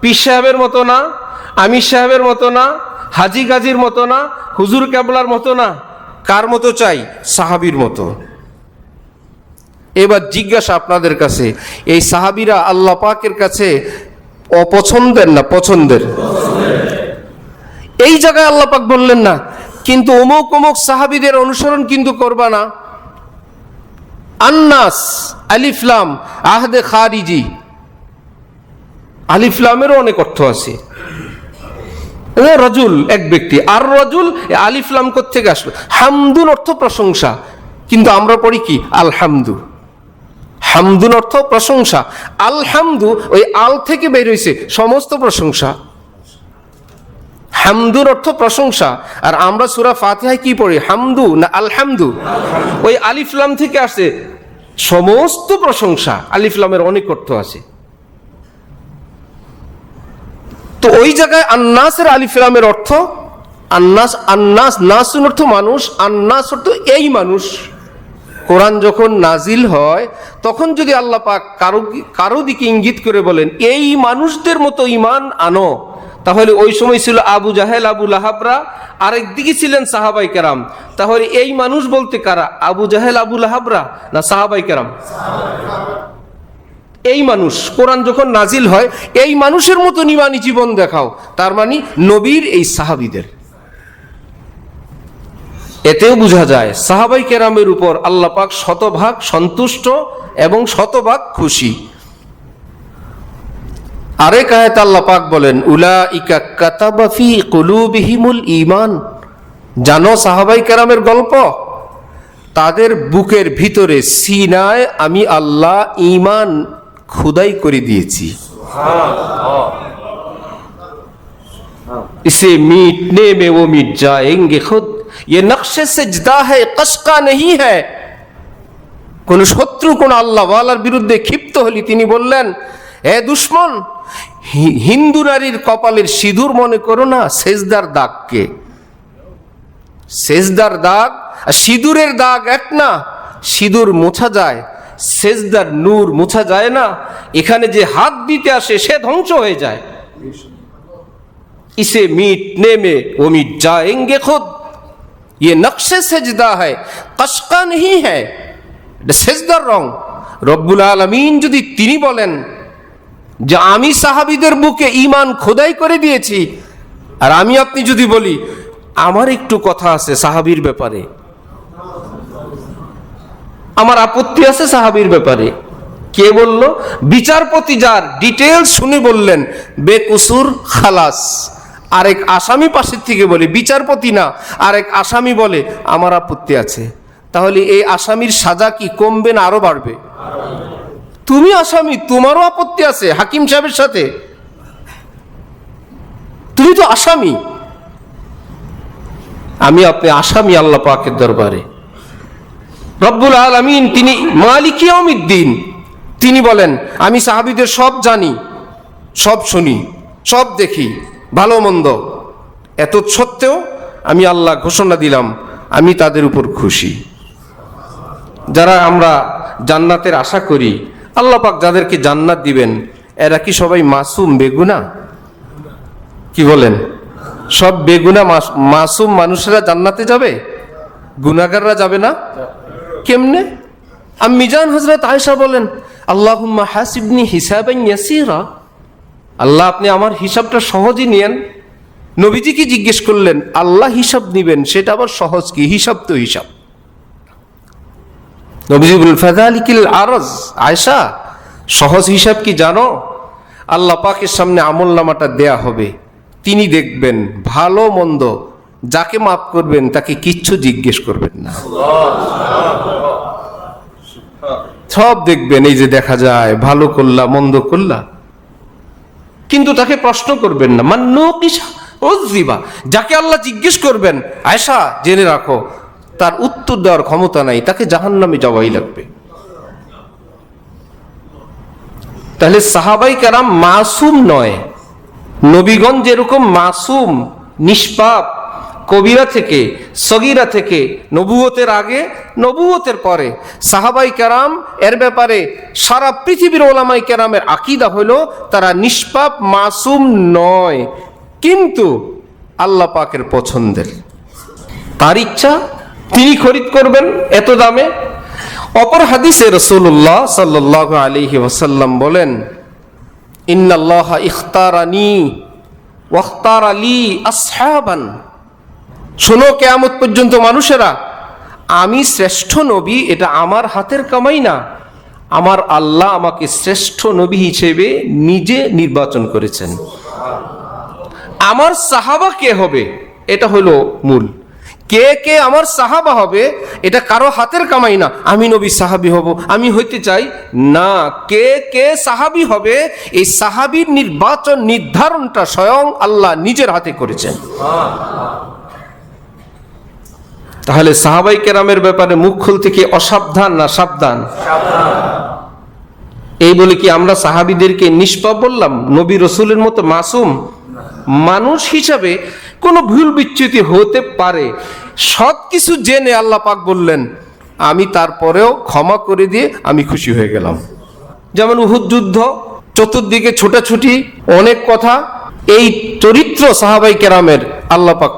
পীর সাহেবের মতো না, আমির সাহেবের মতো না, হাজি গাজীর মতো না, হুজুর কেবলার মতো না। কার মতো চাই? সাহাবীর মতো। এবার জিজ্ঞাসা আপনাদের কাছে, এই সাহাবীরা আল্লাহ পাকের কাছে অপছন্দের না পছন্দের? এই জায়গায় আল্লাহ পাক বললেন না কিন্তু অমুক অমুক সাহাবীদের অনুসরণ কিন্তু করবা না। আন্নাস, আলিফ লাম, আহদে খারিজি। আলিফ লামেরও অনেক অর্থ আছে। রাজুল এক ব্যক্তি, আর রাজুল আলিফ লাম কোত্থেকে আসলো? হামদুন অর্থ প্রশংসা, কিন্তু আমরা পড়ি কি আলহামদু। হামদুন অর্থ প্রশংসা, আলহামদু ওই আল থেকে বের হয়েছে সমস্ত প্রশংসা। হামদুর অর্থ প্রশংসা, আর আমরা সূরা ফাতিহায় কি পড়ি? হামদু না আলহামদু? ওই আলিফ লাম থেকে আসে সমস্ত প্রশংসা। আলিফ লামের অনেক অর্থ আছে। তো ওই জায়গায় আন্নাসের আলিফ লামের অর্থ আন্নাস, আন্নাস নাসুন অর্থ মানুষ, আন্নাস অর্থ এই মানুষ। কোরআন যখন নাজিল হয় তখন যদি আল্লাহ পাক কারো দিকে ইঙ্গিত করে বলেন এই মানুষদের মতো ঈমান আনো, তাহলে ওই সময় ছিল আবু জাহেল, আবু লাহাবরা, আরেকদিকে ছিলেন সাহাবাই কেরাম। তাহলে এই মানুষ বলতে কারা? আবু জাহেল, আবু লাহাবরা না সাহাবাই কেরাম? এই মানুষ। কোরআন যখন নাজিল হয় এই মানুষের মতো ঈমানি জীবন দেখাও, তার মানে নবীর এই সাহাবীদের। এতেও বোঝা যায় সাহাবাই কেরামের উপর আল্লাহ পাক শতভাগ সন্তুষ্ট এবং শতভাগ খুশি। আরেক আয়াতে আল্লাহ পাক বলেন উলাইকা কাতাবা ফি কুলুবিহিমুল ঈমান। জানো সাহাবাই কেরামের গল্প? তাদের বুকের ভিতরে সিনায় আমি আল্লাহ ঈমান খুদাই করে দিয়েছি। इसे मीटने में वो मिट जाएंगे खुद, ये नक्शे सजदा है कशका नहीं है। কোন শত্রু কোন আল্লাহওয়ালার বিরুদ্ধে ক্ষিপ্ত হলি তিনি বললেন, হে দুশ্মন, হিন্দু নারীর কপালের সিঁদুর মনে করো না সেজদার দাগকে। সেজদার দাগ আর সিঁদুরের দাগ এক না। সিঁদুর মোছা যায়, সেজদার নূর মোছা যায় না। এখানে যে হাত দিতে আসে সে ধ্বংস হয়ে যায়। इसे मीटने में वो मिट जाएंगे खुद, ये नक्शे सजदा है कशका नहीं है। সেজদার রং। রব্বুল আলামিন যদি তিনি বলেন যে আমি সাহাবীদের বুকে ঈমান খোদাই করে দিয়েছি, আর আমি আপনি যদি বলি আমার একটু কথা আছে সাহাবীর ব্যাপারে, আমার আপত্তি আছে সাহাবীর ব্যাপারে, কে বলল? বিচারপতি যার ডিটেইলস শুনে বললেন বেকসুর খালাস। আরেক আসামি পাশের থেকে বলে, বিচারপতি না আরেক আসামি বলে আমার আপত্তি আছে, তাহলে এই আসামির সাজা কি কমবে না আরো বাড়বে? তুমি আসামি, তোমারও আপত্তি আছে হাকিম সাহেবের সাথে, তুমি তো আসামি। আমি আপনি আসামি আল্লাহ পাকের দরবারে। রব্বুল আলামিন তিনি মালিক ইয়াউমিদ্দিন, তিনি বলেন আমি সাহাবীদের সব জানি, সব শুনি, সব দেখি, ভালো মন্দ। এত সত্ত্বেও আমি আল্লাহ ঘোষণা দিলাম আমি তাদের উপর খুশি। যারা আমরা জান্নাতের আশা করি, আল্লাহ পাক যাদেরকে জান্নাত দিবেন এরা কি সবাই মাসুম বেগুনাহ? কি বলেন? সব বেগুনাহ মাসুম মানুষেরা জান্নাতে যাবে, গুনাহগাররা যাবে না? কেমনে? আম্মি জান হযরত আয়েশা বলেন আল্লাহুম্মা হাসিবনি হিসাবান ইয়াসীরা, আল্লাহ আপনি আমার হিসাবটা সহজই নিয়েন। নবীজি কি জিজ্ঞেস করলেন? আল্লাহ হিসাব নিবেন সেটা আবার সহজ কি? হিসাব তো হিসাব। নবীজি বলেন ফাযালিকিল আরজ, আয়েশা সহজ হিসাব কি জানো? আল্লাহ পাকের সামনে আমলনামাটা দেয়া হবে, তিনি দেখবেন ভালো মন্দ, যাকে মাফ করবেন তাকে কিচ্ছু জিজ্ঞেস করবেন না, সব দেখবেন। এই যে দেখা যায় ভালো করলা মন্দ করলা, কিন্তু তাকে প্রশ্ন করবেন না। মান্নুকিশা উযিবা, যাকে আল্লাহ জিজ্ঞেস করবেন আয়েশা জেনে রাখো তার উত্তর দেওয়ার ক্ষমতা নাই, তাকে জাহান্নামে যাওয়াই লাগবে। তাহলে সাহাবাই কেরাম মাসুম নয়। নবীগণ যেরকম মাসুম, নিষ্পাপ, কবিরা থেকে সগীরা থেকে, নবুয়তের আগে নবুয়তের পরে, সাহাবাই কেরাম এর ব্যাপারে সারা পৃথিবীর ওলামাই কেরামের আকীদা হলো তারা নিষ্পাপ মাসুম নয়, কিন্তু আল্লাহ পাকের পছন্দের। তার ইচ্ছা তিনি খরিদ করবেন এত দামে, অপর হাদিসে রাসূলুল্লাহ সাল্লাল্লাহু আলাইহি ওয়াসাল্লাম বলেন, ইন্নাল্লাহা ইখতারানি ওয়া ইখতারা লি আসহাবান। শোনো কিয়ামত পর্যন্ত মানুষেরা, আমি শ্রেষ্ঠ নবী এটা আমার হাতের কামাই না, আমার আল্লাহ আমাকে শ্রেষ্ঠ নবী হিসেবে নিজে নির্বাচন করেছেন। আমার সাহাবা কে হবে এটা হলো মূল। কে কে আমার সাহাবা হবে এটা কারো হাতের কামাই না, আমি নবী সাহাবী হব, আমি হইতে চাই না। কে কে সাহাবী হবে এই সাহাবীর নির্বাচন নির্ধারণটা স্বয়ং আল্লাহ নিজের হাতে করেছেন। তাহলে সাহাবাই কেরামের ব্যাপারে মুখ খুলতে কি অসাবধান না সাবধান? এই বলে কি আমরা সাহাবীদেরকে নিষ্পাপ বললাম? নবী রসুলের মতো মাসুম মানুষ হিসাবে কোনো ভুল বিচ্যুতি হতে পারে, সব কিছু জেনে আল্লাহ পাক বললেন আমি তারপরেও ক্ষমা করে দিয়ে আমি খুশি হয়ে গেলাম। যেমন উহুদ যুদ্ধ, চতুর্দিকে ছোটাছুটি, অনেক কথা, এই চরিত্র সাহাবাই কেরামের আল্লাহ পাক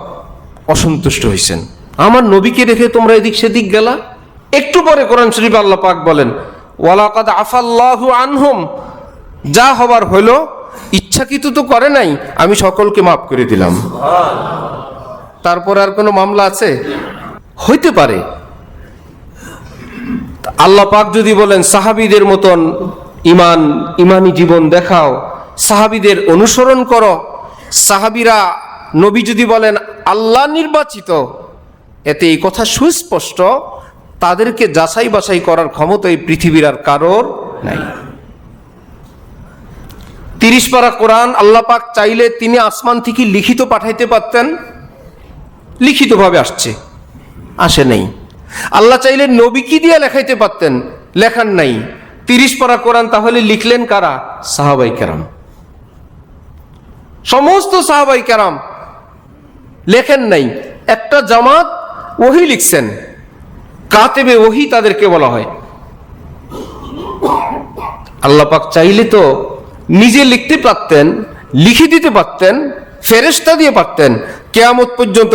অসন্তুষ্ট হয়েছেন। আমার নবীকে রেখে তোমরা এদিক সেদিক গেলা। একটু পরে কোরআন শরীফে আল্লাহ পাক বলেন ওয়ালাকাদ আফাল্লাহু আনহুম, যা হবার হলো, ইচ্ছাকৃত তো করে নাই, আমি সকলকে মাফ করে দিলাম। তারপর আর কোনো মামলা আছে? হইতে পারে। আল্লাহ পাক যদি বলেন সাহাবীদের মতন ইমানি জীবন দেখাও, সাহাবীদের অনুসরণ করো, সাহাবীরা নবী যদি বলেন আল্লাহ নির্বাচিত, এতে এই কথা সুস্পষ্ট তাদেরকে যাচাই বাছাই করার ক্ষমতা এই পৃথিবীর আর কারোর নাই। 30 পারা কোরআন আল্লাহ পাক চাইলে তিনি আসমান থেকে লিখিত পাঠাইতে পারতেন, লিখিতভাবে আসছে, আসে নাই। আল্লাহ চাইলে নবী কি দিয়ে লেখাইতে পারতেন, লেখান নাই। 30 পারা কোরআন তাহলে লিখলেন কারা? সাহাবাই কেরাম। সমস্ত সাহাবাই কেরাম লেখেন নাই, একটা জামাত ওহী লিখছেন, কাতেবে ওহী তাদেরকে বলা হয়। আল্লাহ পাক চাইলে তো নিজে লিখতে পারতেন, লিখে দিতে পারতেন, ফেরেশতা দিয়ে পারতেন। কিয়ামত পর্যন্ত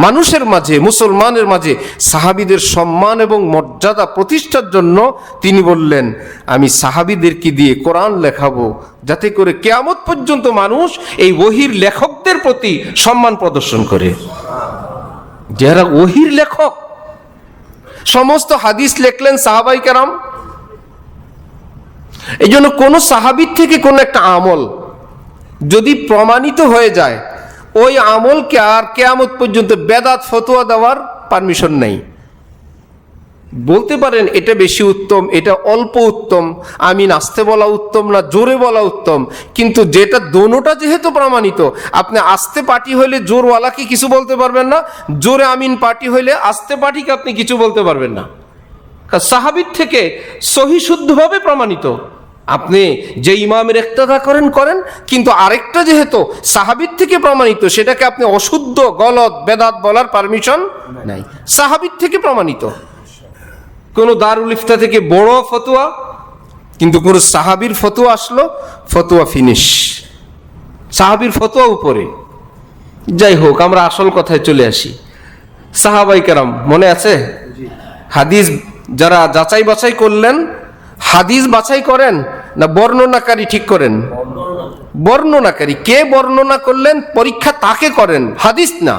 মানুষের মাঝে, মুসলমানের মাঝে সাহাবীদের সম্মান এবং মর্যাদা প্রতিষ্ঠার জন্য তিনি বললেন আমি সাহাবীদেরকে দিয়ে কোরআন লেখাবো, যাতে করে কিয়ামত পর্যন্ত মানুষ এই ওহীর লেখকদের প্রতি সম্মান প্রদর্শন করে। যারা ওহীর লেখক, সমস্ত হাদিস লেখলেন সাহাবাই কেরাম। এই জন্য কোন সাহাবীর থেকে কোন একটা আমল যদি প্রমাণিত হয়ে যায়, ওই আমলকে আর কিয়ামত পর্যন্ত বেদাত ফতোয়া দেওয়ার পারমিশন নেই। বলতে পারেন এটা বেশি উত্তম, এটা অল্প উত্তম, আমিন আসতে বলা উত্তম না জোরে বলা উত্তম, কিন্তু যেটা দোনোটা যেহেতু প্রমাণিত, আপনি আস্তে পার্টি হইলে জোরওয়ালাকে কিছু বলতে পারবেন না, জোরে আমিন পার্টি হইলে আস্তে পার্টিকে আপনি কিছু বলতে পারবেন না। সাহাবীর থেকে সহি শুদ্ধভাবে প্রমাণিত। আপনি যে ইমামের ইক্তেদা করেন, কিন্তু আরেকটা যেহেতু সাহাবীর থেকে প্রমাণিত, সেটাকে আপনি অশুদ্ধ গলত বেদাত বলার পারমিশন নাই, সাহাবীর থেকে প্রমাণিত। কোন দারুল ইফতা থেকে বড় ফতোয়া, কিন্তু কোন সাহাবীর ফতোয়া আসলো, ফতোয়া ফিনিশ, সাহাবীর ফতোয়া উপরে। যাই হোক, আমরা আসল কথায় চলে আসি। সাহাবাই কেরাম মনে আছে? হাদিস যারা যাচাই বাছাই করলেন, হাদিস বাছাই করেন না বর্ণনাকারী ঠিক করেন? বর্ণনাকারী। কে বর্ণনা করলেন পরীক্ষা তাকে করেন, হাদিস না।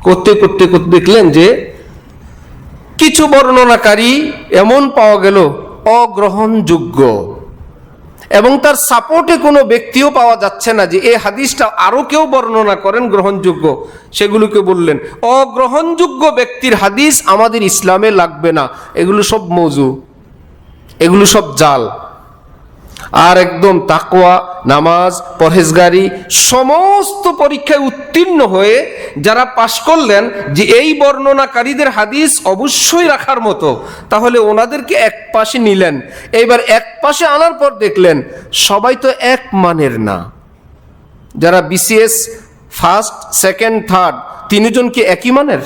করতে করতে করতে দেখলেন যে কিছু বর্ণনাকারী এমন পাওয়া গেল অগ্রহণযোগ্য, এবং তার সাপোর্টে কোনো ব্যক্তিও পাওয়া যাচ্ছে না যে এই হাদিসটা আরো কেউ বর্ণনা করেন গ্রহণযোগ্য। সেগুলোকে বললেন অগ্রহণযোগ্য ব্যক্তির হাদিস আমাদের ইসলামে লাগবে না, এগুলো সব মওযু, এগুলো সব জাল। আর একদম তাকওয়া, নামাজ, পরহেজগারি সমস্ত পরীক্ষায় উত্তীর্ণ হয়ে যারা পাশ করলেন যে এই বর্ণনাকারীদের হাদিস অবশ্যই রাখার মতো, তাহলে ওনাদেরকে এক পাশে নিলেন। এইবার এক পাশে আনার পর দেখলেন সবাই তো এক মানের না। যারা বিসিএস ফার্স্ট, সেকেন্ড, থার্ড, তিনজন কি একই মানের?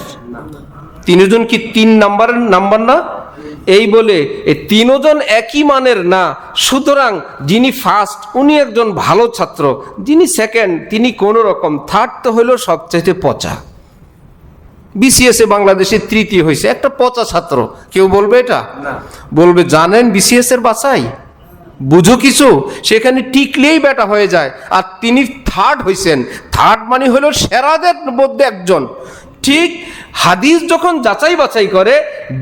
তিনজন কি 3 নাম্বারের নাম্বার না? এই বলে এই তিনজন একই মানের না। সুতরাং যিনি ফার্স্ট উনি একজন ভালো ছাত্র, যিনি সেকেন্ড তিনি কোন রকম, থার্ড তো হলো সবচেয়ে পচা। বিসিএস এ বাংলাদেশে তৃতীয় হয়েছে, একটা পচা ছাত্র। কেউ বলবে এটা? বলবে জানেন বিসিএস এর বাছাই, বুঝো কিছু, সেখানে টিকলেই বেটা হয়ে যায়। আর তিনি থার্ড হয়েছেন, থার্ড মানে হলো সেরাদের মধ্যে একজন। ঠিক হাদিস যখন যাচাই বাছাই করে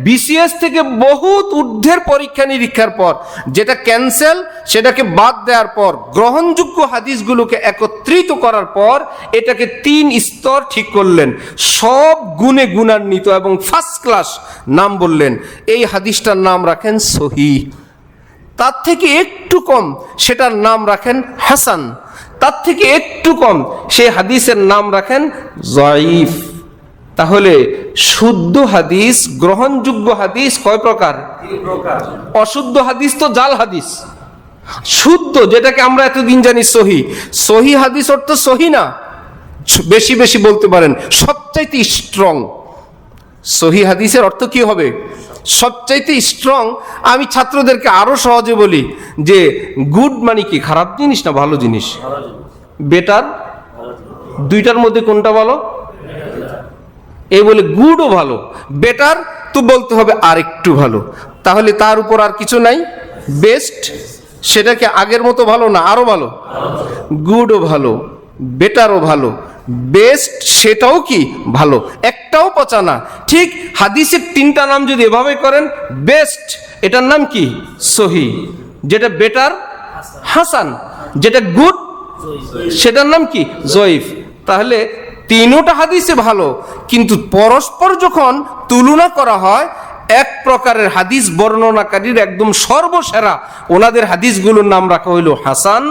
বিসিএস থেকে বহুত ঊর্ধ্বের পরীক্ষা নিরীক্ষার পর যেটা ক্যান্সেল সেটাকে বাদ দেওয়ার পর গ্রহণযোগ্য হাদিসগুলোকে একত্রিত করার পর এটাকে 3 স্তর ঠিক করলেন, সব গুণে গুণান্বিত এবং ফার্স্ট ক্লাস নাম বললেন। এই হাদিসটার নাম রাখেন সহিহ। তার থেকে একটু কম সেটার নাম রাখেন হাসান। তার থেকে একটু কম সেই হাদিসের নাম রাখেন জয়ীফ। তাহলে শুদ্ধ হাদিস, গ্রহণযোগ্য হাদিস কয় প্রকার? অশুদ্ধ হাদিস তো জাল হাদিস। শুদ্ধ যেটাকে আমরা এতদিন জানি সহি, সহি হাদিস অর্থ সহি না, বেশি বেশি বলতে পারেন সবচাইতে স্ট্রং। সহি হাদিসের অর্থ কি হবে? সবচাইতে স্ট্রং। আমি ছাত্রদেরকে আরো সহজে বলি যে গুড মানে কি? খারাপ জিনিস না ভালো জিনিস? বেটার। দুইটার মধ্যে কোনটা ভালো? এই বলে গুডও ভালো, বেটার তো বলতে হবে আর একটু ভালো। তাহলে তার উপর আর কিছু নাই, বেস্ট। সেটাকে আগের মতো ভালো না আরো ভালো? গুডও ভালো, বেটারও ভালো, বেস্ট সেটাও কি ভালো, একটাও পচা না। ঠিক হাদিসের 3টা নাম যদি এভাবে করেন, বেস্ট এটার নাম কি? সহি। যেটা বেটার হাসান, যেটা গুড সেটার নাম কি? জয়ীফ। তাহলে 3টা হাদিসে ভালো, কিন্তু পরস্পর যখন তুলনা করা হয় এক প্রকারের হাদিস বর্ণনাকারীর একদম সর্বসেরা ওনাদের হাদিসগুলোর নাম রাখা হইল হাসান।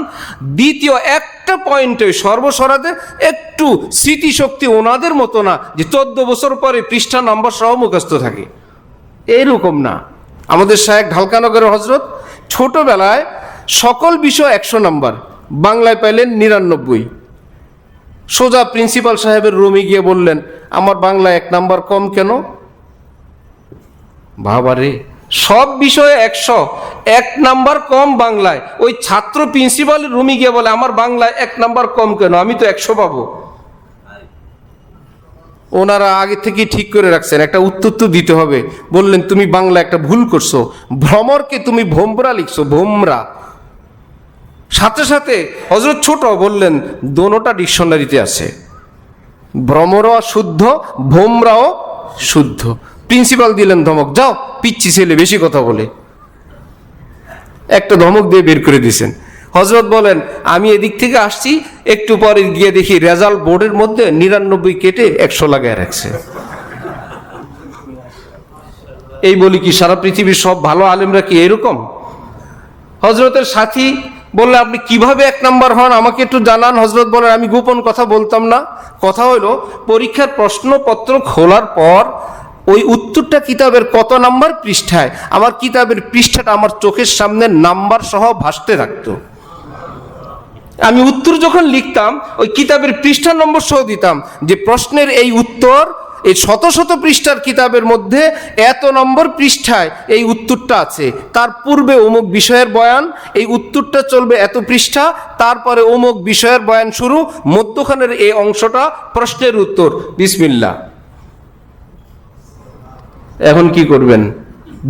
দ্বিতীয় একটা পয়েন্টে সর্বসেরাদের একটু স্মৃতিশক্তি ওনাদের মতো না যে 14 বছর পরে পৃষ্ঠা নাম্বার সহ মুখস্থ থাকে, এরকম না। আমাদের শায়েখ ঢালকানগরের হজরত ছোটবেলায় সকল বিষয় 100 নাম্বার, বাংলায় পাইলেন 99। সোজা প্রিন্সিপাল সাহেবের রুমে গিয়ে বললেন আমার বাংলায় 1 নাম্বার কম কেন? বাবারে, সব বিষয়ে 100, 1 নাম্বার কম বাংলায়। ওই ছাত্র প্রিন্সিপালের রুমে গিয়ে বলে আমার বাংলায় 1 নাম্বার কম কেন, আমি তো 100 পাবো। ওনারা আগে থেকে ঠিক করে রাখছেন একটা উত্তর তো দিতে হবে। বললেন তুমি বাংলা একটা ভুল করছো, ভ্রমরকে তুমি ভোমরা লিখছো, ভোমরা। সাথে সাথে হযরত ছোট বললেন দোনোটা ডিকশনারিতে আছে, ভ্রমরও শুদ্ধ, ভোমরাও শুদ্ধ। প্রিন্সিপাল দিলেন ধমক, যাও পিচ্ছি ছেলে বেশি কথা বলে, একটা ধমক দিয়ে বের করে দিয়েছেন। হযরত বলেন আমি এদিক থেকে আসছি, একটু পরে গিয়ে দেখি রেজাল্ট বোর্ডের মধ্যে 99 কেটে 100 লাগায় রাখছে। এই বলি কি সারা পৃথিবীর সব ভালো আলেমরা কি এরকম? হযরতের সাথী বললে আপনি কিভাবে 1 নাম্বার হন আমাকে একটু জানান। হযরত বলেন আমি গোপন কথা বলতাম না। কথা হলো পরীক্ষার প্রশ্নপত্র খোলার পর ওই উত্তরটা কিতাবের কত নাম্বার পৃষ্ঠায়, আমার কিতাবের পৃষ্ঠাটা আমার চোখের সামনে নাম্বার সহ ভাসতে থাকতো। আমি উত্তর যখন লিখতাম ওই কিতাবের পৃষ্ঠা নম্বর সহ দিতাম যে প্রশ্নের এই উত্তর এই শত শত পৃষ্ঠার কিতাবের মধ্যে এত নম্বর পৃষ্ঠায় এই উত্তরটা আছে, তার পূর্বে অমুক বিষয়ের বয়ান, এই উত্তরটা চলবে এত পৃষ্ঠা, তারপরে অমুক বিষয়ের বয়ান শুরু, মধ্যখানের এই অংশটা প্রশ্নের উত্তর। বিসমিল্লাহ। এখন কি করবেন?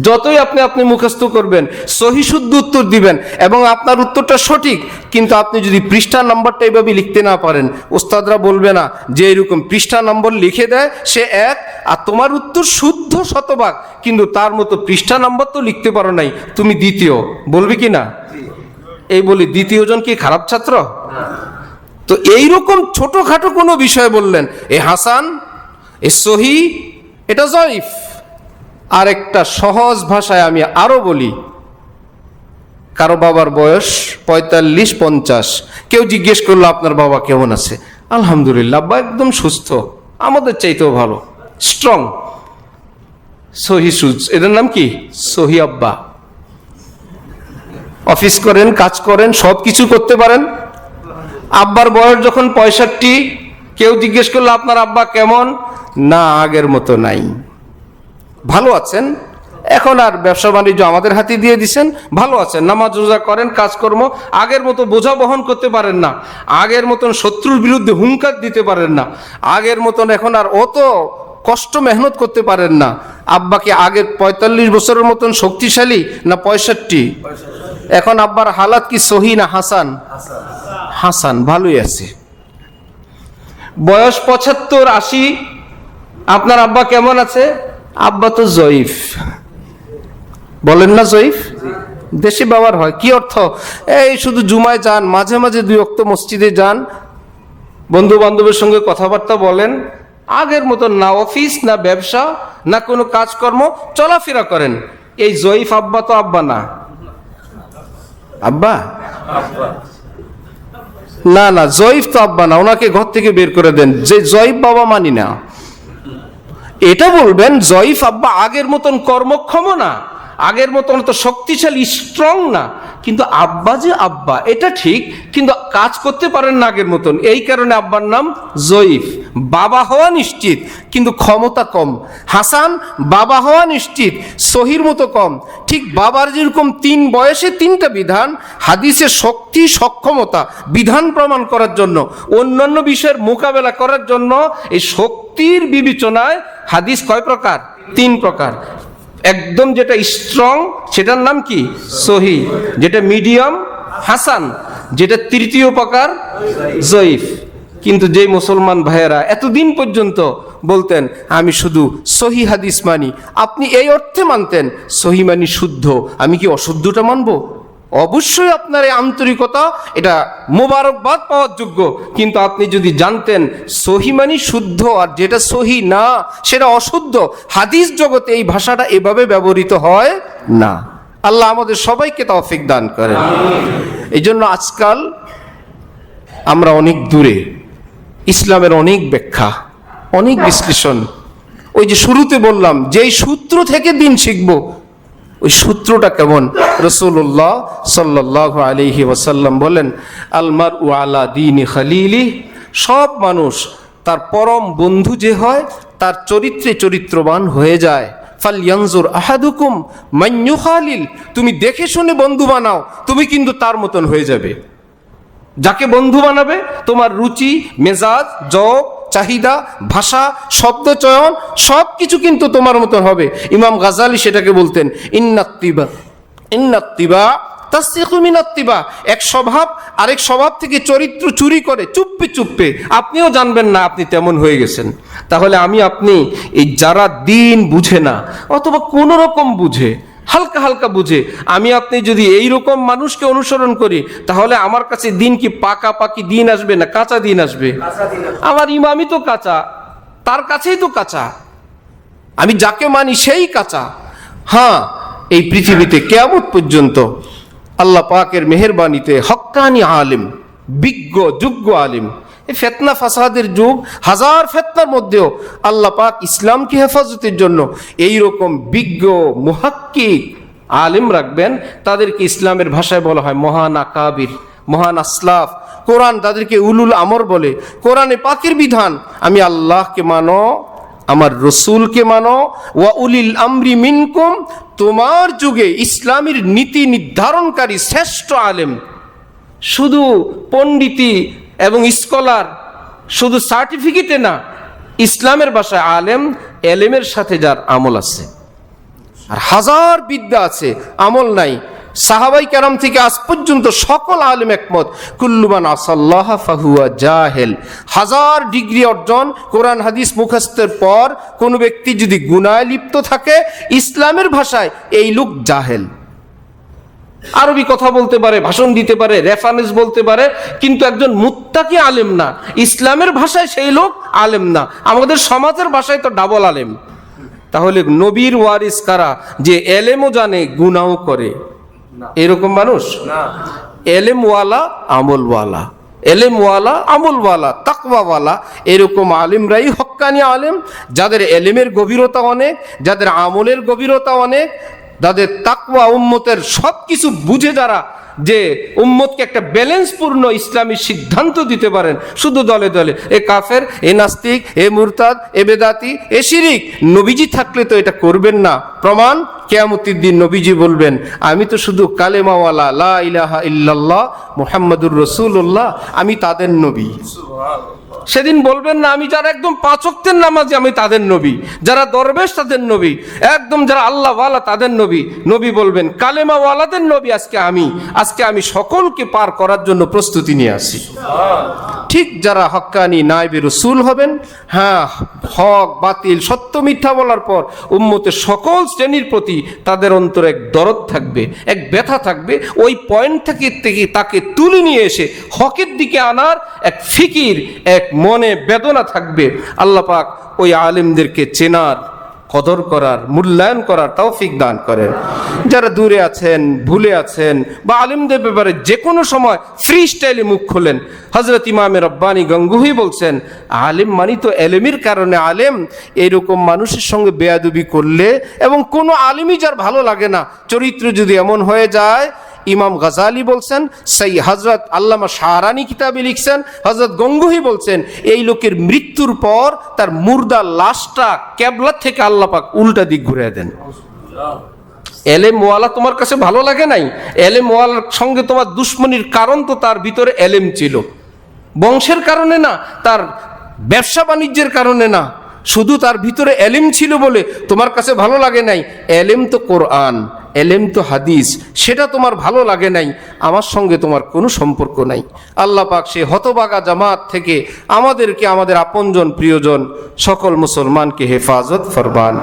যতই আপনি মুখস্থ করবেন, সহি শুদ্ধ উত্তর দিবেন এবং আপনার উত্তরটা সঠিক, কিন্তু আপনি যদি পৃষ্ঠা নাম্বারটা এইভাবে লিখতে না পারেন, ওস্তাদরা বলবে না যে এরকম পৃষ্ঠা নম্বর লিখে দেয় সে 1 আর তোমার উত্তর শুদ্ধ শতভাগ, কিন্তু তার মতো পৃষ্ঠা নাম্বার তো লিখতে পারো নাই, তুমি দ্বিতীয়, বলবে কি না? এই বলি দ্বিতীয় জন কি খারাপ ছাত্র? তো এইরকম ছোটখাটো কোনো বিষয় বললেন এ হাসান, এ সহি, এটা জয়ীফ। আর একটা সহজ ভাষায় আমি আরো বলি, কারো বাবার বয়স 45-50, কেউ জিজ্ঞেস করলো আপনার বাবা কেমন আছে? আলহামদুলিল্লাহ, আব্বা একদম সুস্থ, আমাদের চাইতেও ভালো, স্ট্রং, সহি সুজ। এটার নাম কি? সহি আব্বা। অফিস করেন, কাজ করেন, সব কিছু করতে পারেন। আব্বার বয়স যখন 65, কেউ জিজ্ঞেস করলো আপনার আব্বা কেমন? না, আগের মতো নাই, ভালো আছেন, এখন আর ব্যবসা বাণিজ্য আমাদের হাতে দিয়ে দিছেন, ভালো আছেন, নামাজ রোজা করেন, কাজকর্ম, আগের মতো বোঝা বহন করতে পারেন না, আগের মতন শত্রুর বিরুদ্ধে হুঙ্কার দিতে পারেন না, আগের মতন এখন আর অত কষ্ট মেহনত করতে পারেন না। আব্বাকে আগের 45 বছরের মতন শক্তিশালী না 65? এখন আব্বার হালাত কি সহি না হাসান? হাসান, ভালোই আছে। বয়স 75-80, আপনার আব্বা কেমন আছে? আব্বা তো জয়ীফ, বলেন না জয়ীফ? দেশি ব্যবহার হয়। কি অর্থ? এই শুধু জুমায় যান, মাঝে মাঝে 2 ওয়াক্ত মসজিদে যান, বন্ধু বান্ধবের সঙ্গে কথাবার্তা বলেন, আগের মতো না অফিস না ব্যবসা না কোনো কাজকর্ম, চলাফেরা করেন। এই জয়ীফ আব্বা তো আব্বা না। আব্বা না না, জয়ীফ তো আব্বা না, ওনাকে ঘর থেকে বের করে দেন। যে জয়ীফ বাবা মানি না, এটা বলবেন জয়ীফ আব্বা আগের মতন কর্মক্ষম না, আগের মতন তো শক্তিশালী স্ট্রং না, কিন্তু আব্বা যে আব্বা এটা ঠিক, কিন্তু কাজ করতে পারেন না আগের মতন, এই কারণে আব্বার নাম জয়ীফ। বাবা হওয়া নিশ্চিত কিন্তু ক্ষমতা কম। হাসান বাবা হওয়া নিশ্চিত, সহির মতো কম। ঠিক বাবার যেরকম 3 বয়সে 3টা বিধান, হাদিসের শক্তি সক্ষমতা বিধান প্রমাণ করার জন্য, অন্যান্য বিষয়ের মোকাবেলা করার জন্য এই শক্তির বিবেচনায় হাদিস কয় প্রকার? 3 প্রকার। একদম যেটা স্ট্রং সেটার নাম কি? সহি। যেটা মিডিয়াম হাসান, যেটা তৃতীয় প্রকার জয়ীফ। কিন্তু যে মুসলমান ভাইয়েরা এতদিন পর্যন্ত বলতেন আমি শুধু সহি হাদিস মানি, আপনি এই অর্থে মানতেন সহি মানি শুদ্ধ, আমি কি অশুদ্ধটা মানবো? অবশ্যই আপনার এই আন্তরিকতা এটা মোবারকবাদ পাওয়ার যোগ্য, কিন্তু আপনি যদি জানতেন সহি মানি শুদ্ধ আর যেটা সহি না সেটা অশুদ্ধ, হাদিস জগতে এই ভাষাটা এভাবে ব্যবহৃত হয় না। আল্লাহ আমাদের সবাইকে তৌফিক দান করেন। এই জন্য আজকাল আমরা অনেক দূরে, ইসলামের অনেক ব্যাখ্যা, অনেক বিশ্লেষণ। ওই যে শুরুতে বললাম যেই সূত্র থেকে দিন শিখবো, ওই সূত্রটা কেমন? রাসূলুল্লাহ সাল্লাল্লাহু আলাইহি ওয়াসাল্লাম বলেন, আলমারউ আলা দীনি খালিলি, সব মানুষ তার পরম বন্ধু যে হয় তার চরিত্রে চরিত্রবান হয়ে যায়। ফালয়ানজুর আহাদুকুম মান ইউখালিল, তুমি দেখে শুনে বন্ধু বানাও, তুমি কিন্তু তার মতন হয়ে যাবে। যাকে বন্ধু বানাবে তোমার রুচি, মেজাজ, জব, চাহিদা, ভাষা, শব্দ চয়ন সব কিছু কিন্তু তোমার মতন হবে। ইমাম গাজালি সেটাকে বলতেন ইন্নাত্তিবা তাসদিকু মিনাত্তিবা, এক স্বভাব আরেক স্বভাব থেকে চরিত্র চুরি করে চুপে চুপে, আপনিও জানবেন না আপনি তেমন হয়ে গেছেন। তাহলে আমি আপনি এই যারা দিন বুঝে না অথবা কোন রকম বুঝে, হালকা হালকা বুঝে, আমি আপনি যদি এইরকম মানুষকে অনুসরণ করি তাহলে আমার কাছে দিন কি পাকাপাকি দিন আসবে না কাঁচা দিন আসবে? আমার ইমামই তো কাঁচা, তার কাছেই তো কাঁচা, আমি যাকে মানি সেই কাঁচা। হ্যাঁ, এই পৃথিবীতে কিয়ামত পর্যন্ত আল্লাহ পাকের মেহেরবানিতে হক্কানি আলেম, বিজ্ঞ যোগ্য আলেম, এই ফেতনা ফাসাদের যুগ, হাজার ফেতনার মধ্যেও আল্লাহ পাক ইসলামকে হেফাজতের জন্য এইরকম বিজ্ঞ মুহাক্কিক আলেম রাখবেন। তাদেরকে ইসলামের ভাষায় বলা হয় মহান আকাবির, মহান আসলাফ। কোরআন তাদেরকে উলুল আমর বলে। কোরআনে পাকের বিধান, আমি আল্লাহকে মানো, আমার রসুলকে মানো, ওয়া উলিল আমরি মিনকুম, তোমার যুগে ইসলামের নীতি নির্ধারণকারী শ্রেষ্ঠ আলেম। শুধু পণ্ডিতি এবং স্কলার, শুধু সার্টিফিকেটে না, ইসলামের ভাষায় আলেম, এলেমের সাথে যার আমল আছে। আর হাজার বিদ্যা আছে, আমল নাই। সাহাবাই কেরাম থেকে আজ পর্যন্ত সকল আলেম একমত, কুল্লুমান আসাল্লাহ ফাহুয়া জাহেল। হাজার ডিগ্রি অর্জন, কোরআন হাদিস মুখস্থের পর কোনো ব্যক্তি যদি গুনায় লিপ্ত থাকে, ইসলামের ভাষায় এই লোক জাহেল। আরবি কথা বলতে পারে, ভাষণ দিতে পারে, রেফারেন্স বলতে পারে, কিন্তু একজন মুত্তাকি আলেম না। ইসলামের ভাষায় সেই লোক আলেম না, আমাদের সমাজের ভাষায় তো ডাবল আলেম। তাহলে নবীর ওয়ারিস কারা? যে এলেমও জানে গুনাহও করে, এরকম মানুষ না। এলেমওয়ালা আমলওয়ালা, এলেমওয়ালা আমলওয়ালা, তাকওয়াওয়ালা, এরকম আলেমরাই হক্কানি আলেম, যাদের এলেমের গভীরতা অনেক, যাদের আমলের গভীরতা অনেক, যাদের তাকওয়া উম্মতের সব কিছু বুঝে, যারা যে উম্মতকে একটা ব্যালেন্সপূর্ণ ইসলামী সিদ্ধান্ত দিতে পারেন। শুধু দলে দলে এ কাফের, এ নাস্তিক, এ মুরতাদ, এ বেদাতি, এ শিরিক, নবীজি থাকলে তো এটা করবেন না। প্রমাণ কিয়ামতের দিন নবীজি বলবেন, আমি তো শুধু কালেমাওয়ালা, লা ইলাহা ইল্লাল্লাহ মুহাম্মাদুর রাসূলুল্লাহ, আমি তাদের নবী। সেদিন বলবেন না আমি যারা একদম 5 ওয়াক্তের নামাজি আমি তাদের নবী, যারা দরবেশ তাদের নবী, একদম যারা আল্লাহওয়ালা তাদের নবী। নবী বলবেন কালেমাওয়ালাদের নবী আজকে আমি সকলকে পার করার জন্য প্রস্তুতি নিয়ে আসি। ঠিক যারা হক্কানি নায়েবে রাসূল হবেন, হ্যাঁ, হক বাতিল সত্য মিথ্যা বলার পর উম্মতের সকল শ্রেণীর প্রতি তাদের অন্তরে এক দরদ থাকবে, এক ব্যথা থাকবে, ওই পয়েন্ট থেকে তাকে তুলে নিয়ে এসে হকের দিকে আনার এক ফিকির, এক মনে বেদনা থাকবে। আল্লাহ পাক ওই আলেমদেরকে চেনার, কদর করার, মূল্যায়ন করার তৌফিক দান করেন। যারা দূরে আছেন, ভুলে আছেন, বা আলেমদের ব্যাপারে যে কোনো সময় ফ্রি স্টাইলে মুখ খোলেন, হযরত ইমামে রব্বানি গঙ্গুহি বলছেন আলেম মানি তো এলেমের কারণে আলেম। এইরকম মানুষের সঙ্গে বেয়াদবি করলে, এবং কোনো আলেমই যার ভালো লাগে না, চরিত্র যদি এমন হয়ে যায়, ইমাম গাজালি বলছেন, সেই হযরত আল্লামা শাহরানি কিতাবে লিখছেন, হযরত গঙ্গুহি বলছেন এই লোকের মৃত্যুর পর তার মুর্দা লাশটা কেবলা থেকে আল্লাহ পাক উল্টা দিক ঘুরে দেন। এলেম ওয়ালা তোমার কাছে ভালো লাগে নাই, এলেম ওয়ালার সঙ্গে তোমার দুশ্মনির কারণ তো তার ভিতরে এলেম ছিল, বংশের কারণে না, তার ব্যবসা বাণিজ্যের কারণে না, শুধু তার ভিতরে এলেম ছিল বলে তোমার কাছে ভালো লাগে নাই। এলেম তো কোরআন, এলেম তো হাদিস, সেটা তোমার ভালো লাগে নাই, আমার সঙ্গে তোমার কোনো সম্পর্ক নাই। আল্লাহ পাক সে হতবাগা জামাত থেকে আমাদেরকে, আমাদের আপনজন প্রিয়জন সকল মুসলমানকে হেফাজত ফরমান।